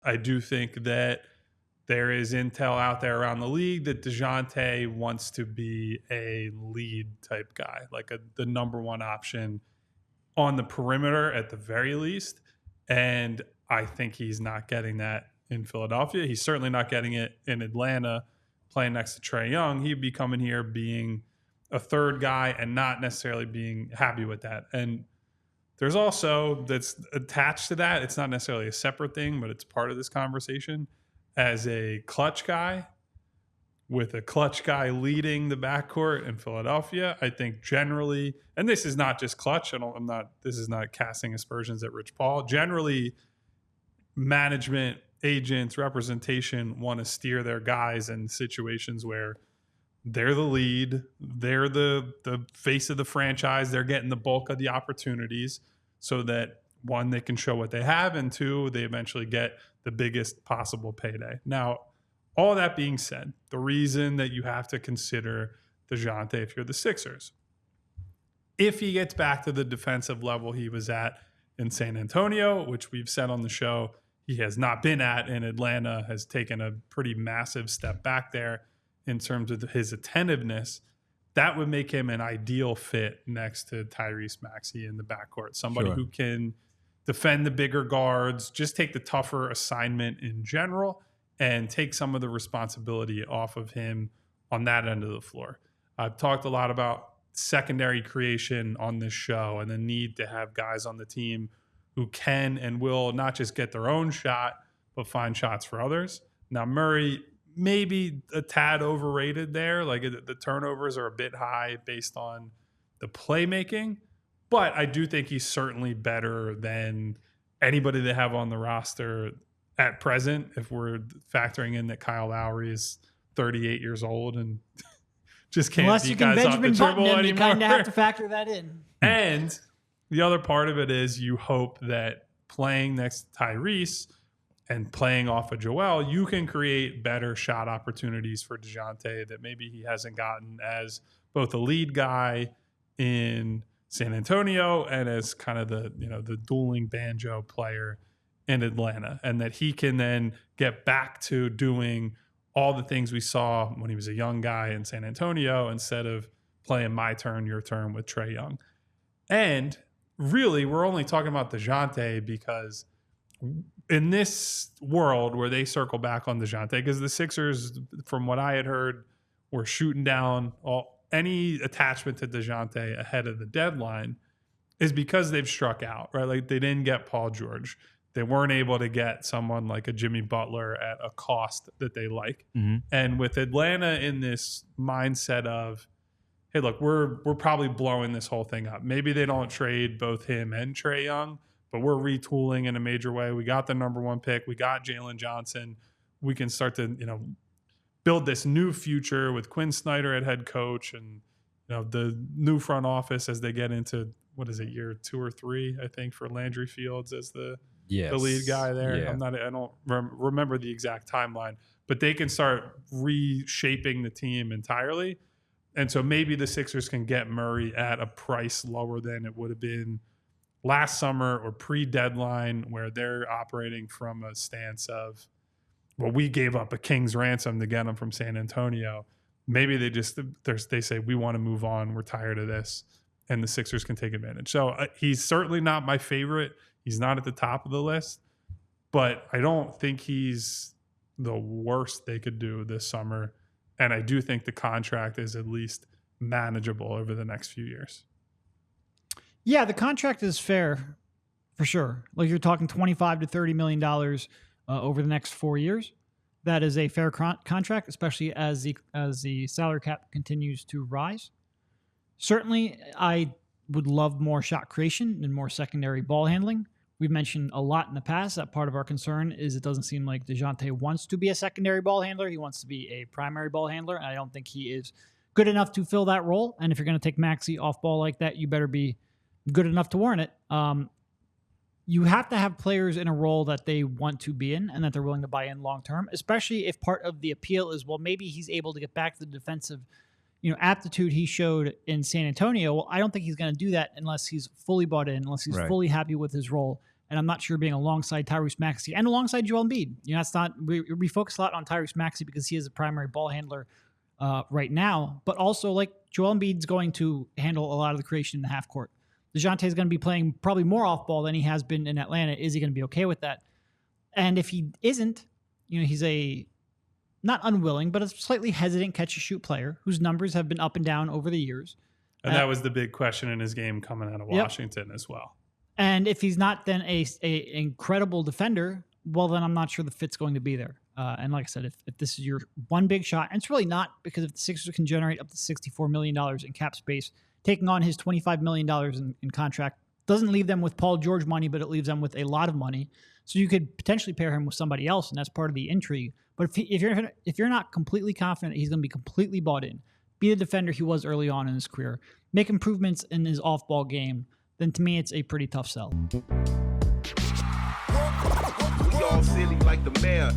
I do think that there is intel out there around the league that Dejounte wants to be a lead type guy, like the number one option on the perimeter at the very least. And I think he's not getting that in Philadelphia. He's certainly not getting it in Atlanta playing next to Trae Young. He'd be coming here being a third guy and not necessarily being happy with that. And there's also that's attached to that. It's not necessarily a separate thing, but it's part of this conversation. As a clutch guy, with a clutch guy leading the backcourt in Philadelphia, I think generally, and this is not just clutch. This is not casting aspersions at Rich Paul. Generally, management, agents, representation want to steer their guys in situations where they're the lead, they're the face of the franchise, they're getting the bulk of the opportunities, so that one, they can show what they have, and two, they eventually get the biggest possible payday. Now, all that being said, the reason that you have to consider Dejounte if you're the Sixers, if he gets back to the defensive level he was at in San Antonio, which we've said on the show he has not been at in Atlanta, has taken a pretty massive step back there in terms of his attentiveness, that would make him an ideal fit next to Tyrese Maxey in the backcourt. Somebody who can defend the bigger guards, just take the tougher assignment in general, and take some of the responsibility off of him on that end of the floor. I've talked a lot about secondary creation on this show and the need to have guys on the team who can and will not just get their own shot, but find shots for others. Now, Murray maybe a tad overrated there. Like the turnovers are a bit high based on the playmaking, but I do think he's certainly better than anybody they have on the roster at present, if we're factoring in that Kyle Lowry is 38 years old and just can't unless beat you can guys Benjamin off the Button dribble him, anymore. you kind of have to factor that in. And the other part of it is you hope that playing next to Tyrese and playing off of Joel, you can create better shot opportunities for Dejounte that maybe he hasn't gotten as both a lead guy in San Antonio and as kind of the dueling banjo player in Atlanta, and that he can then get back to doing all the things we saw when he was a young guy in San Antonio instead of playing my turn, your turn with Trae Young. And really, we're only talking about Dejounte because in this world where they circle back on Dejounte, because the Sixers, from what I had heard, were shooting down any attachment to Dejounte ahead of the deadline, is because they've struck out, right? Like they didn't get Paul George. They weren't able to get someone like a Jimmy Butler at a cost that they like. Mm-hmm. And with Atlanta in this mindset of, hey, look, we're probably blowing this whole thing up. Maybe they don't trade both him and Trae Young, but we're retooling in a major way. We got the number one pick. We got Jalen Johnson. We can start to, build this new future with Quinn Snyder at head coach and, the new front office as they get into, year 2 or 3, I think, for Landry Fields as the lead guy there. Yeah. I don't remember the exact timeline, but they can start reshaping the team entirely. And so maybe the Sixers can get Murray at a price lower than it would have been last summer or pre-deadline, where they're operating from a stance of, well, we gave up a king's ransom to get him from San Antonio. Maybe they say, we want to move on. We're tired of this. And the Sixers can take advantage. So he's certainly not my favorite. He's not at the top of the list, but I don't think he's the worst they could do this summer. And I do think the contract is at least manageable over the next few years. Yeah, the contract is fair for sure. Like you're talking $25 to $30 million over the next 4 years. That is a fair contract, especially as the salary cap continues to rise. Certainly, I would love more shot creation and more secondary ball handling. We've mentioned a lot in the past that part of our concern is it doesn't seem like Dejounte wants to be a secondary ball handler. He wants to be a primary ball handler, and I don't think he is good enough to fill that role. And if you're going to take Maxey off ball like that, you better be good enough to warrant it. You have to have players in a role that they want to be in and that they're willing to buy in long term, especially if part of the appeal is, well, maybe he's able to get back to the defensive aptitude he showed in San Antonio. Well, I don't think he's going to do that unless he's fully bought in, unless he's fully happy with his role. And I'm not sure being alongside Tyrese Maxey and alongside Joel Embiid. You know, that's not, we focus a lot on Tyrese Maxey because he is a primary ball handler right now, but also like Joel Embiid's going to handle a lot of the creation in the half court. Dejounte is going to be playing probably more off ball than he has been in Atlanta. Is he going to be okay with that? And if he isn't, you know, he's a not unwilling, but a slightly hesitant catch and shoot player whose numbers have been up and down over the years. And that was the big question in his game coming out of Washington as well. And if he's not then a incredible defender, well, then I'm not sure the fit's going to be there. And like I said, if this is your one big shot, and it's really not, because if the Sixers can generate up to $64 million in cap space, taking on his $25 million in contract doesn't leave them with Paul George money, but it leaves them with a lot of money. So you could potentially pair him with somebody else, and that's part of the intrigue. But if you're not completely confident he's going to be completely bought in, be the defender he was early on in his career, make improvements in his off-ball game, then to me it's a pretty tough sell. We all silly like the mayor.